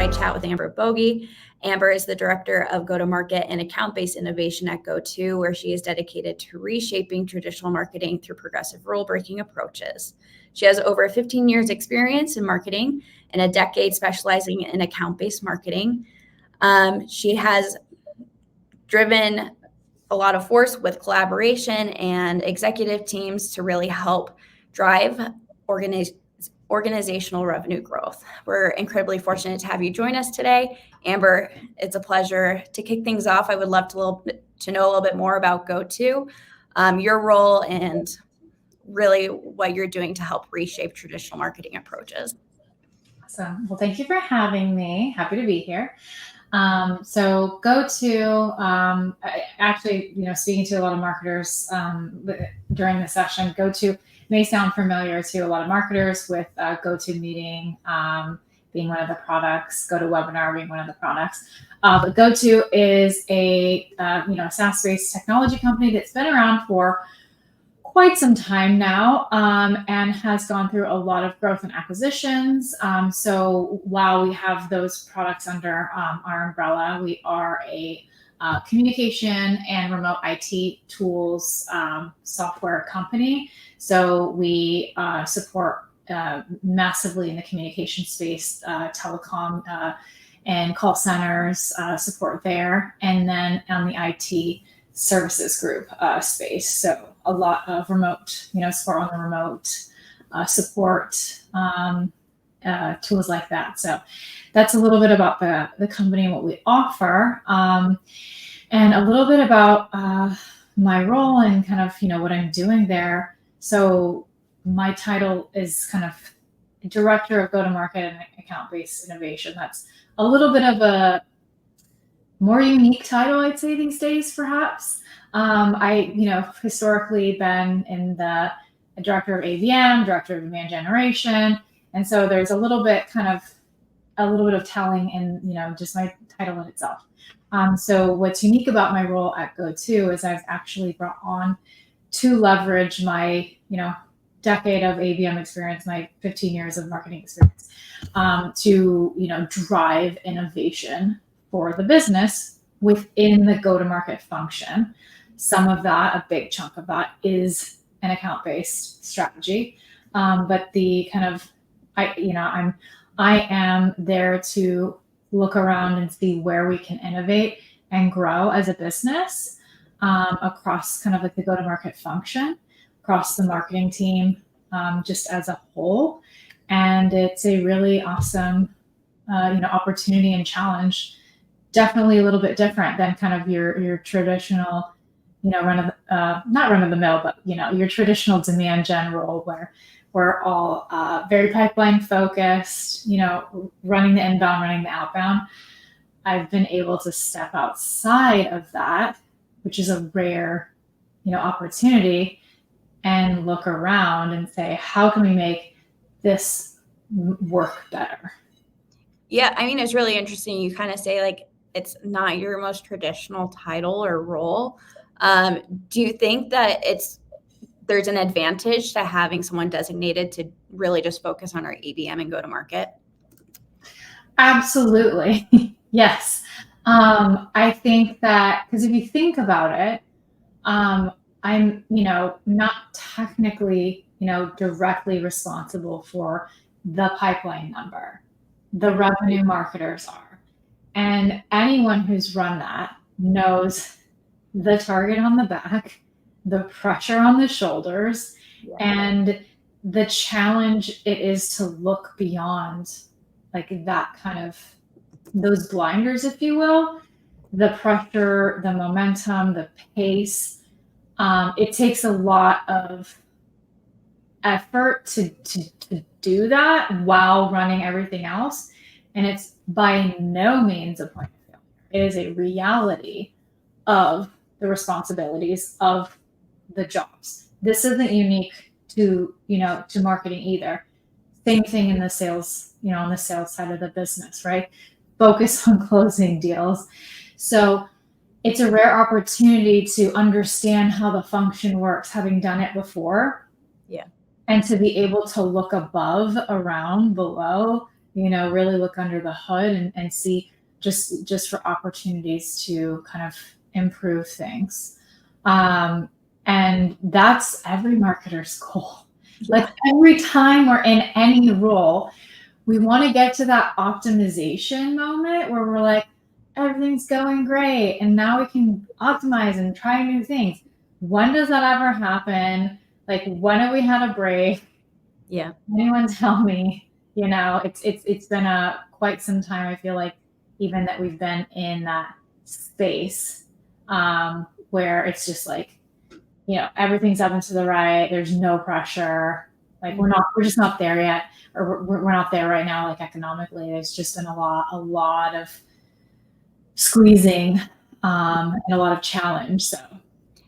I chat with Amber Bogie. Amber is the director of go-to-market and account-based innovation at Go2, where she is dedicated to reshaping traditional marketing through progressive rule-breaking approaches. She has over 15 years experience in marketing and a decade specializing in account-based marketing. She has driven a lot of force with collaboration and executive teams to really help drive organizational revenue growth. We're incredibly fortunate to have you join us today. Amber, it's a pleasure. To kick things off, I would love to know a little bit more about Go2, your role, and really what you're doing to help reshape traditional marketing approaches. Awesome. Well, thank you for having me. Happy to be here. So Go2, actually, speaking to a lot of marketers during the session, Go2 may sound familiar to a lot of marketers with GoToMeeting being one of the products, GoToWebinar being one of the products. But Go2 is a SaaS-based technology company that's been around for quite some time now and has gone through a lot of growth and acquisitions. So while we have those products under our umbrella, we are a communication and remote IT tools software company. So we support massively in the communication space, telecom and call centers, support there. And then on the IT services group space. So a lot of remote, support on the remote support tools like that. So that's a little bit about the company and what we offer, and a little bit about my role and kind of, what I'm doing there. So my title is kind of director of go-to-market and account-based innovation. That's a little bit of a more unique title, I'd say, these days, perhaps. I, historically been in the director of ABM, director of demand generation. And so there's a little bit of telling in, just my title in itself. So what's unique about my role at Go2 is I've actually brought on to leverage my, decade of ABM experience, my 15 years of marketing experience, to, drive innovation for the business within the go-to-market function. Some of that, a big chunk of that, is an account-based strategy. But the kind of, I am there to look around and see where we can innovate and grow as a business across kind of like the go-to-market function, across the marketing team, just as a whole. And it's a really awesome, opportunity and challenge. Definitely a little bit different than kind of your traditional, not run of the mill, but your traditional demand gen role where we're all very pipeline focused, running the inbound, running the outbound. I've been able to step outside of that, which is a rare, opportunity, and look around and say, how can we make this work better? Yeah, I mean, it's really interesting. You kind of say like it's not your most traditional title or role. Do you think that there's an advantage to having someone designated to really just focus on our ABM and go to market? Absolutely. Yes. I think that, because if you think about it, I'm, not technically, directly responsible for the pipeline number. The revenue marketers are. And anyone who's run that knows the target on the back, the pressure on the shoulders, and the challenge it is to look beyond like that kind of those blinders, if you will, the pressure, the momentum, the pace. It takes a lot of effort to do that while running everything else. And it's by no means a point of failure. It is a reality of the responsibilities of the jobs. This isn't unique to marketing either. Same thing in the sales, on the sales side of the business, right? Focus on closing deals. So it's a rare opportunity to understand how the function works, having done it before. Yeah. And to be able to look above, around, below, really look under the hood and see just for opportunities to kind of improve things. And that's every marketer's goal. Like every time we're in any role, we want to get to that optimization moment where we're like, everything's going great, and now we can optimize and try new things. When does that ever happen? Like, when have we had a break? Yeah. Anyone tell me? It's been quite some time. I feel like even that we've been in that space where it's just like, everything's up and to the right. There's no pressure. Like we're just not there yet, or we're not there right now. Like economically, there's just been a lot of squeezing and a lot of challenge. So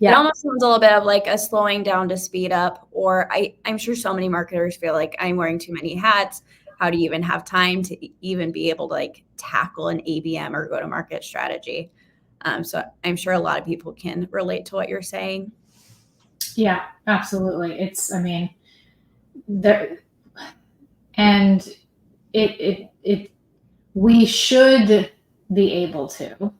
it almost sounds a little bit of like a slowing down to speed up, or I'm sure so many marketers feel like I'm wearing too many hats. How do you even have time to even be able to like tackle an ABM or go-to-market strategy? So I'm sure a lot of people can relate to what you're saying. Yeah, absolutely. And we should be able to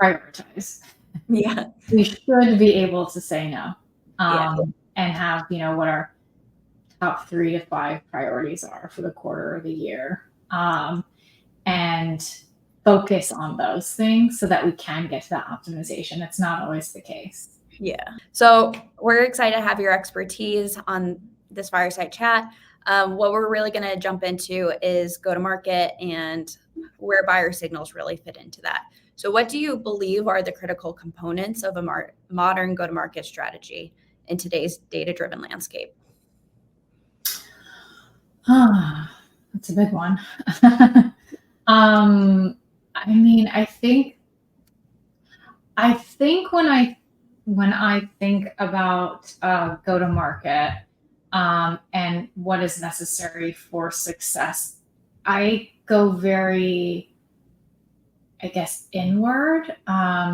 prioritize. Yeah. We should be able to say no and have, what our top 3 to 5 priorities are for the quarter or the year, and focus on those things so that we can get to that optimization. It's not always the case. Yeah. So we're excited to have your expertise on this fireside chat. What we're really going to jump into is go-to-market and where buyer signals really fit into that. So what do you believe are the critical components of a modern go-to-market strategy in today's data-driven landscape? That's a big one. I think when I think about go-to-market and what is necessary for success, I go very, I guess, inward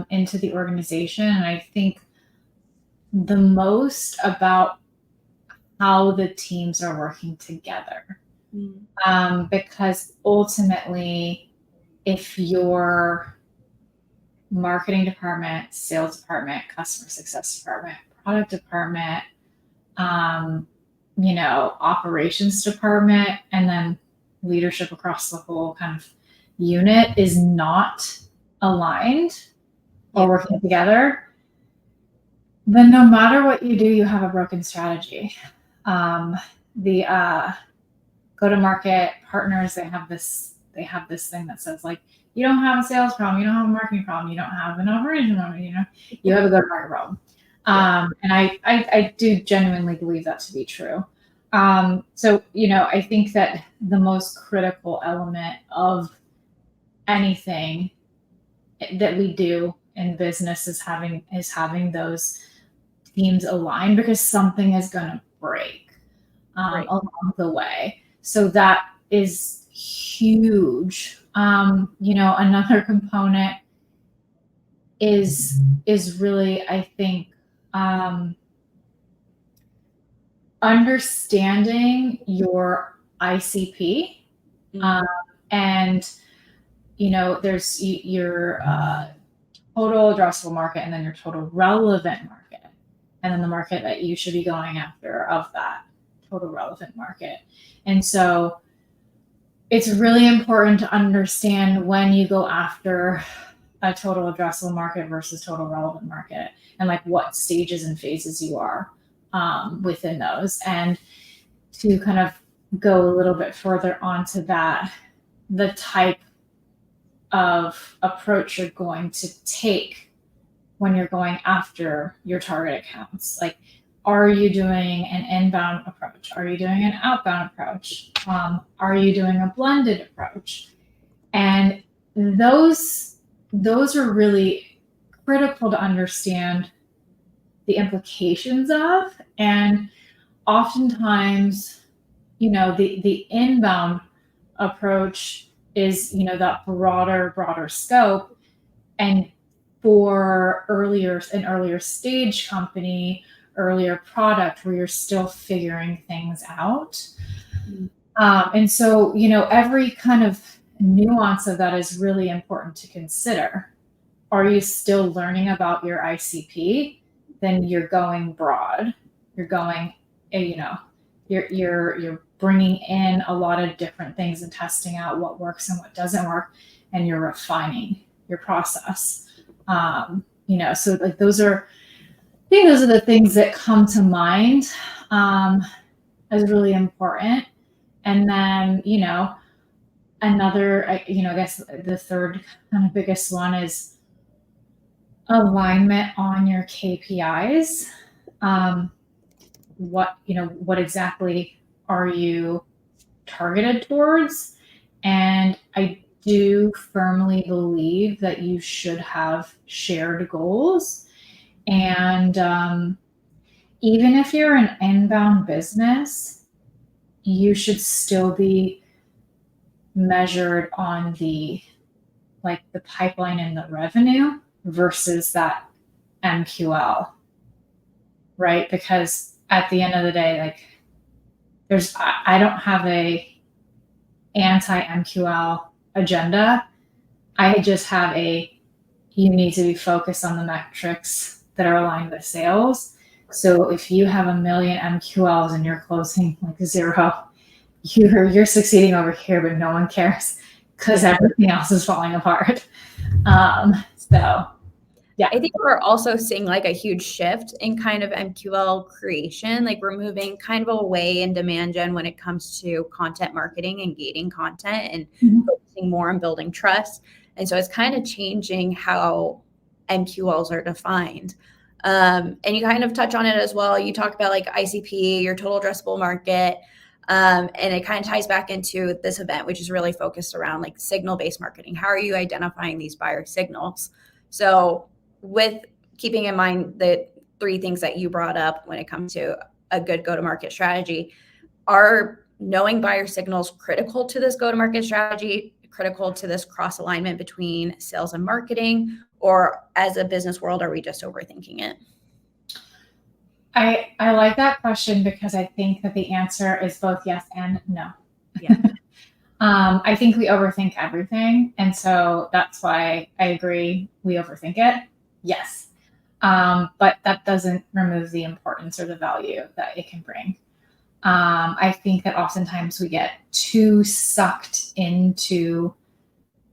into the organization. And I think the most about how the teams are working together. Because ultimately, if your marketing department, sales department, customer success department, product department, operations department, and then leadership across the whole kind of unit is not aligned or working together, then no matter what you do, you have a broken strategy. The go-to-market partners, they have this thing that says, like, you don't have a sales problem, you don't have a marketing problem, you don't have an operations problem, you have a go-to-market problem. And I do genuinely believe that to be true. So, I think that the most critical element of anything that we do in business is having those teams aligned, because something is going to break along the way. So that is huge. Another component is really, I think, understanding your ICP, and there's your total addressable market, and then your total relevant market, and then the market that you should be going after of that total relevant market. And so it's really important to understand when you go after a total addressable market versus total relevant market, and like what stages and phases you are within those. And to kind of go a little bit further onto that, the type of approach you're going to take when you're going after your target accounts. Like, are you doing an inbound approach? Are you doing an outbound approach? Are you doing a blended approach? And those are really critical to understand the implications of. And oftentimes, the inbound approach is, that broader scope. And for an earlier stage company, earlier product where you're still figuring things out, And so, every kind of nuance of that is really important to consider. Are you still learning about your ICP? Then you're going broad. You're going, you're bringing in a lot of different things and testing out what works and what doesn't work, and you're refining your process. So like I think those are the things that come to mind as really important. And then, another, I guess the third kind of biggest one is alignment on your KPIs. What exactly are you targeted towards? And I do firmly believe that you should have shared goals. And even if you're an inbound business, you should still be measured on the pipeline and the revenue versus that MQL, right? Because at the end of the day, I don't have a anti-MQL agenda. I just have you need to be focused on the metrics that are aligned with sales. So if you have 1 million MQLs and you're closing like 0, you're succeeding over here, but no one cares because everything else is falling apart. Yeah. I think we're also seeing like a huge shift in kind of MQL creation. Like we're moving kind of away in demand gen when it comes to content marketing and gating content and focusing more on building trust. And so it's kind of changing how MQLs are defined. And you kind of touch on it as well. You talk about like ICP, your total addressable market. And it kind of ties back into this event, which is really focused around like signal-based marketing. How are you identifying these buyer signals? So with keeping in mind the 3 things that you brought up when it comes to a good go-to-market strategy, are knowing buyer signals critical to this go-to-market strategy, critical to this cross-alignment between sales and marketing, or as a business world, are we just overthinking it? I like that question because I think that the answer is both yes and no. Yeah. I think we overthink everything. And so that's why I agree we overthink it. Yes. But that doesn't remove the importance or the value that it can bring. I think that oftentimes we get too sucked into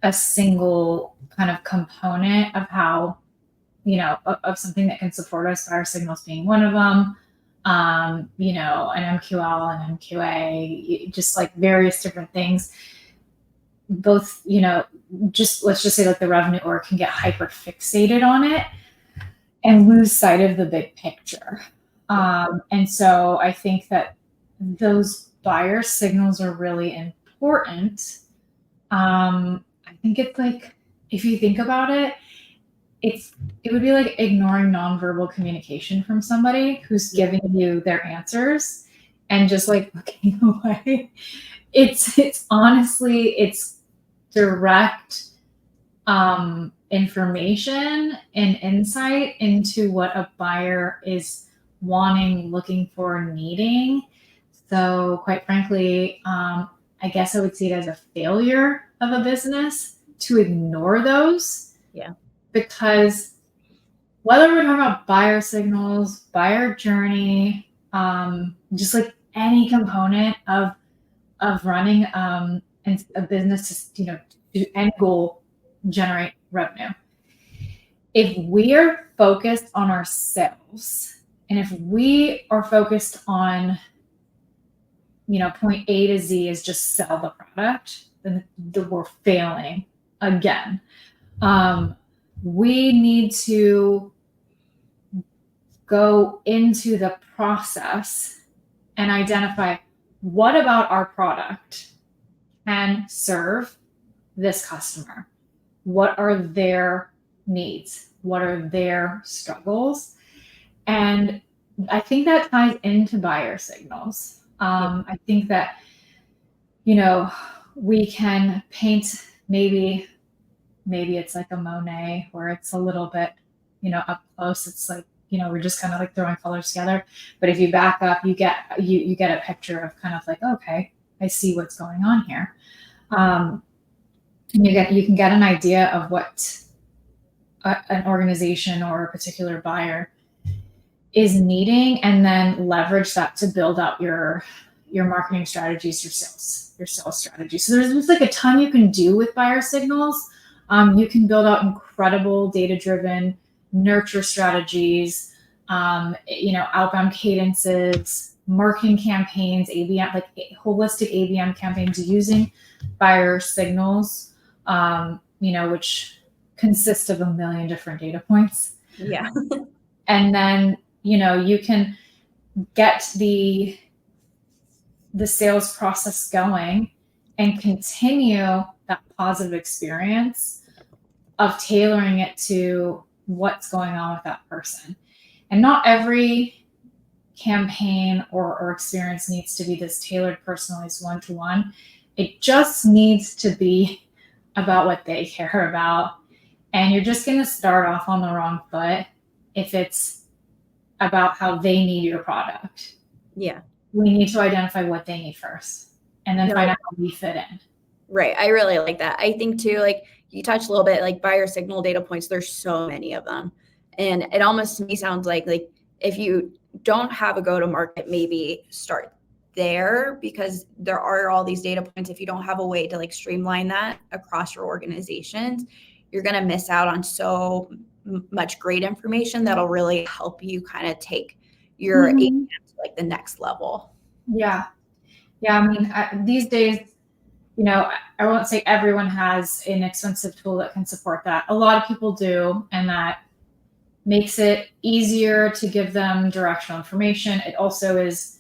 a single kind of component of how, of something that can support us, buyer signals being one of them, an MQL, an MQA, just like various different things. Both, let's just say like the revenue org can get hyper fixated on it and lose sight of the big picture. And so I think that those buyer signals are really important. I think it's like, if you think about it, it would be like ignoring nonverbal communication from somebody who's giving you their answers and just like looking away. It's honestly, it's direct information and insight into what a buyer is wanting, looking for, needing. So quite frankly, I guess I would see it as a failure of a business to ignore those. Yeah. Because whether we're talking about buyer signals, buyer journey, just like any component of running a business, to end goal, generate revenue. If we are focused on our sales, and if we are focused on, point A to Z is just sell the product, then we're failing again. We need to go into the process and identify what about our product can serve this customer. What are their needs? What are their struggles? And I think that ties into buyer signals. I think that, we can paint maybe it's like a Monet where it's a little bit, up close. It's like, we're just kind of like throwing colors together. But if you back up, you get a picture of kind of like, okay, I see what's going on here. And you can get an idea of what an organization or a particular buyer is needing, and then leverage that to build out your marketing strategies, your sales strategy. So there's like a ton you can do with buyer signals. You can build out incredible data-driven nurture strategies, outbound cadences, marketing campaigns, ABM, like holistic ABM campaigns using buyer signals, which consist of a million different data points. Yeah. And then, you can get the sales process going and continue that positive experience of tailoring it to what's going on with that person. And not every campaign or experience needs to be this tailored, personalized one-to-one. It just needs to be about what they care about. And you're just going to start off on the wrong foot if it's about how they need your product. Yeah. We need to identify what they need first and then find out how we fit in. Right. I really like that. I think too, like you touched a little bit, like buyer signal data points, there's so many of them. And it almost to me sounds like if you don't have a go-to-market, maybe start there, because there are all these data points. If you don't have a way to like streamline that across your organizations, you're going to miss out on so much great information that'll really help you kind of take your ABM to like the next level. Yeah. I mean, these days, I won't say everyone has an expensive tool that can support that. A lot of people do, and that makes it easier to give them directional information. It also is,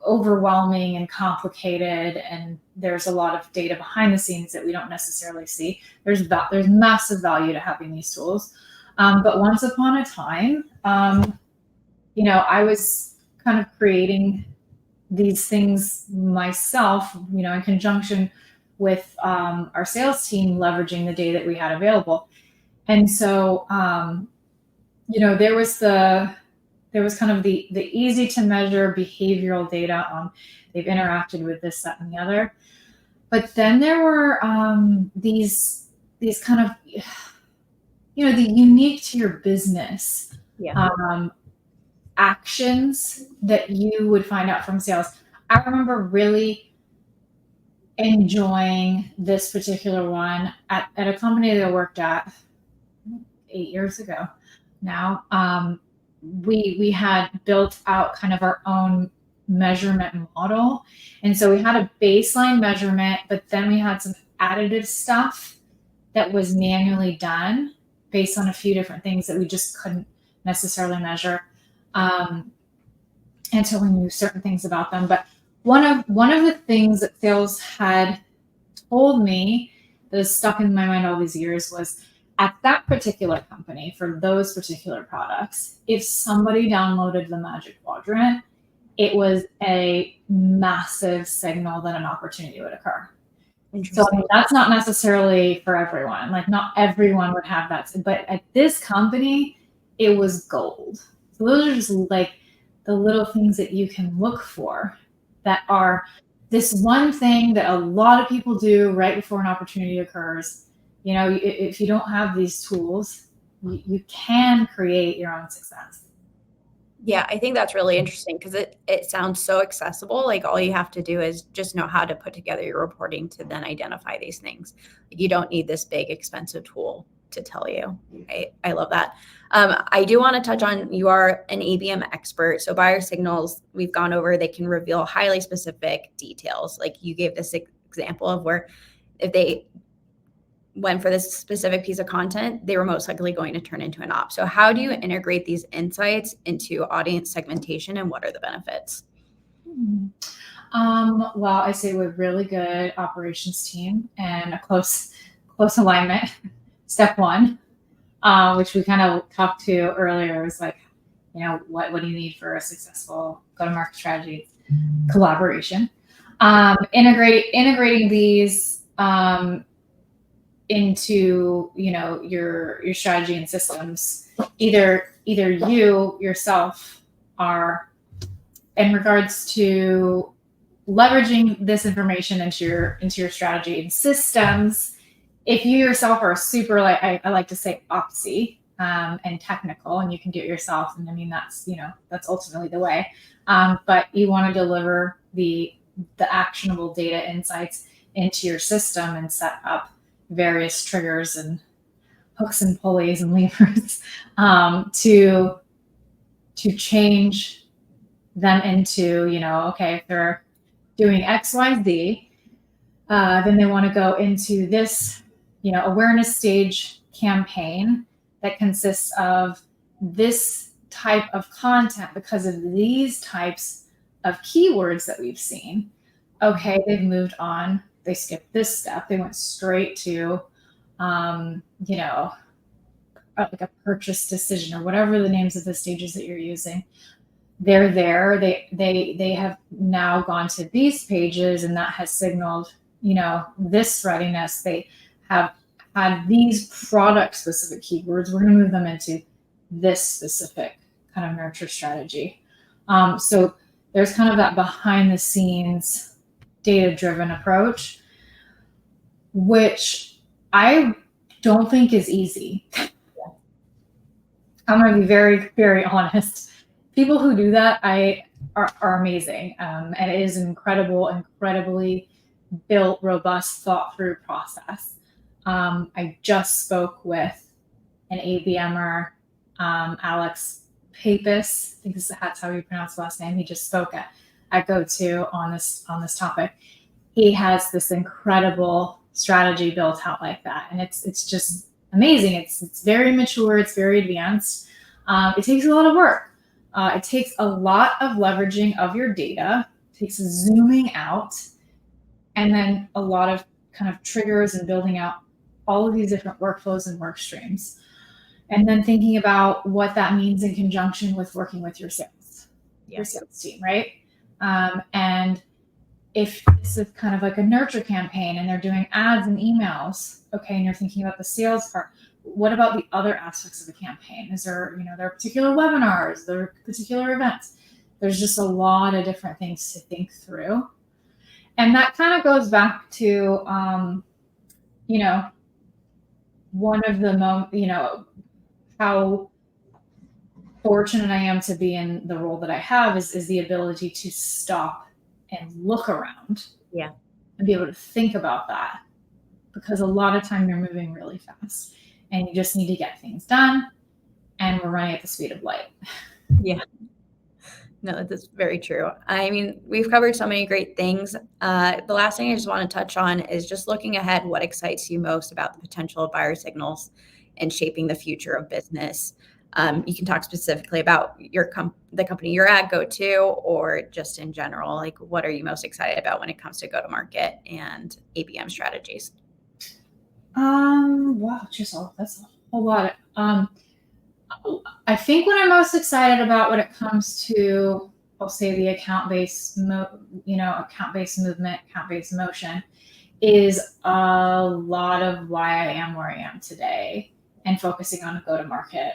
overwhelming and complicated, and there's a lot of data behind the scenes that we don't necessarily see. There's massive value to having these tools. But once upon a time, I was kind of creating these things myself, in conjunction with our sales team, leveraging the data that we had available. And so, there was kind of the easy to measure behavioral data on they've interacted with this, that, and the other. But then there were these kind of, the unique to your business actions that you would find out from sales. I remember really enjoying this particular one at a company that I worked at 8 years ago now. We had built out kind of our own measurement model. And so we had a baseline measurement, but then we had some additive stuff that was manually done based on a few different things that we just couldn't necessarily measure until we knew certain things about them. But one of the things that sales had told me that has stuck in my mind all these years was, at that particular company, for those particular products, if somebody downloaded the Magic Quadrant, it was a massive signal that an opportunity would occur. So that's not necessarily for everyone. Like, not everyone would have that. But at this company, it was gold. So those are just like the little things that you can look for that are this one thing that a lot of people do right before an opportunity occurs. If you don't have these tools, you can create your own success. Yeah, I think that's really interesting, because it sounds so accessible. Like, all you have to do is just know how to put together your reporting to then identify these things. You don't need this big expensive tool to tell you. I love that. I do want to touch on, you are an ABM expert. So buyer signals, we've gone over, they can reveal highly specific details. Like you gave this example of where if they went for this specific piece of content, they were most likely going to turn into an op. So how do you integrate these insights into audience segmentation, and what are the benefits? Well, I say with really good operations team and a close alignment. Step one, which we kind of talked to earlier, was like, what do you need for a successful go-to-market strategy? Collaboration. Integrating these into your strategy and systems. Either you yourself are, in regards to leveraging this information into your strategy and systems. If you yourself are super, like I like to say, opsy and technical, and you can do it yourself, and I mean that's ultimately the way. But you want to deliver the actionable data insights into your system and set up various triggers and hooks and pulleys and levers to change them into, okay, if they're doing X, Y, Z, then they want to go into this, awareness stage campaign that consists of this type of content because of these types of keywords that we've seen. Okay, they've moved on. They skipped this step. They went straight to, like a purchase decision or whatever the names of the stages that you're using. They're there. They have now gone to these pages, and that has signaled, this readiness. They have had these product specific keywords. We're going to move them into this specific kind of nurture strategy. So there's kind of that behind the scenes data driven approach, which I don't think is easy. I'm going to be very, very honest. People who do that are amazing. And it is an incredibly built, robust, thought through process. I just spoke with an ABMer, Alex Papis. I think that's how you pronounce the last name. He just spoke at GoTo on this topic. He has this incredible strategy built out like that, and it's just amazing. It's very mature. It's very advanced. It takes a lot of work. It takes a lot of leveraging of your data. It takes zooming out, and then a lot of kind of triggers and building out all of these different workflows and work streams. And then thinking about what that means in conjunction with working with your sales team, right? And if this is kind of like a nurture campaign and they're doing ads and emails, okay, and you're thinking about the sales part, what about the other aspects of the campaign? Is there, there are particular webinars, there are particular events? There's just a lot of different things to think through. And that kind of goes back to, one of the how fortunate I am to be in the role that I have is the ability to stop and look around, and be able to think about that, because a lot of time you're moving really fast and you just need to get things done, and we're running at the speed of light. Yeah. No, that's very true. I mean, we've covered so many great things. The last thing I just want to touch on is just looking ahead, what excites you most about the potential of buyer signals and shaping the future of business. You can talk specifically about the company you're at, GoTo, or just in general, like what are you most excited about when it comes to go-to-market and ABM strategies? Wow, that's a whole lot. I think what I'm most excited about when it comes to, I'll say, the account-based movement, account-based motion, is a lot of why I am where I am today and focusing on go-to-market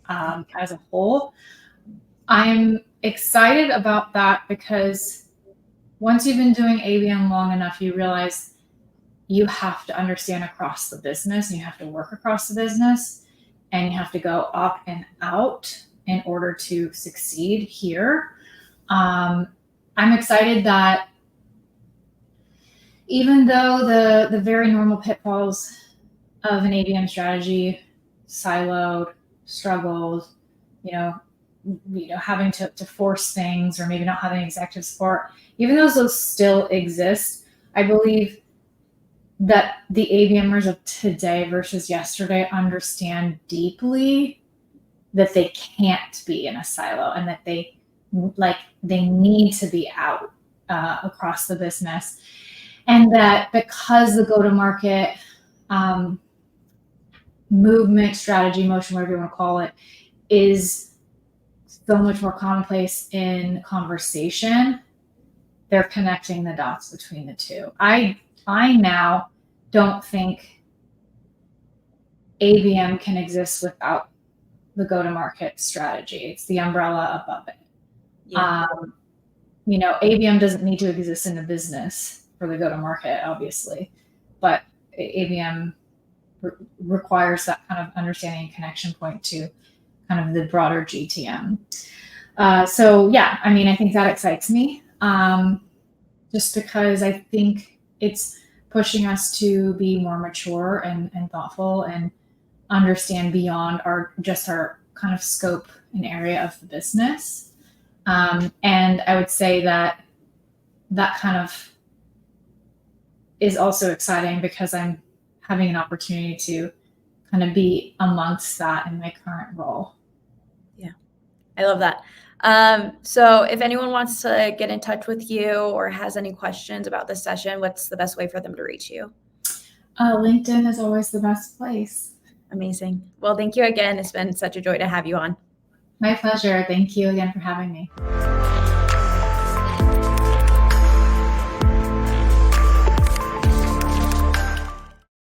as a whole. I'm excited about that because once you've been doing ABM long enough, you realize you have to understand across the business, and you have to work across the business, and you have to go up and out in order to succeed here. I'm excited that even though the very normal pitfalls of an ABM strategy, siloed, struggled, having to force things, or maybe not having executive support, even though those still exist, I believe that the ABMers of today versus yesterday understand deeply that they can't be in a silo, and that they need to be out across the business. And that because the go-to-market movement, strategy, motion, whatever you want to call it, is so much more commonplace in conversation, they're connecting the dots between the two. I now don't think ABM can exist without the go-to-market strategy. It's the umbrella above it. ABM doesn't need to exist in a business for the go-to-market, obviously, but ABM requires that kind of understanding and connection point to kind of the broader GTM. So yeah, I think that excites me, just because I think it's pushing us to be more mature and thoughtful and understand beyond our kind of scope and area of the business. And I would say that kind of is also exciting because I'm having an opportunity to kind of be amongst that in my current role. Yeah, I love that. So if anyone wants to get in touch with you or has any questions about this session, what's the best way for them to reach you? LinkedIn is always the best place. Amazing. Well, thank you again. It's been such a joy to have you on. My pleasure. Thank you again for having me.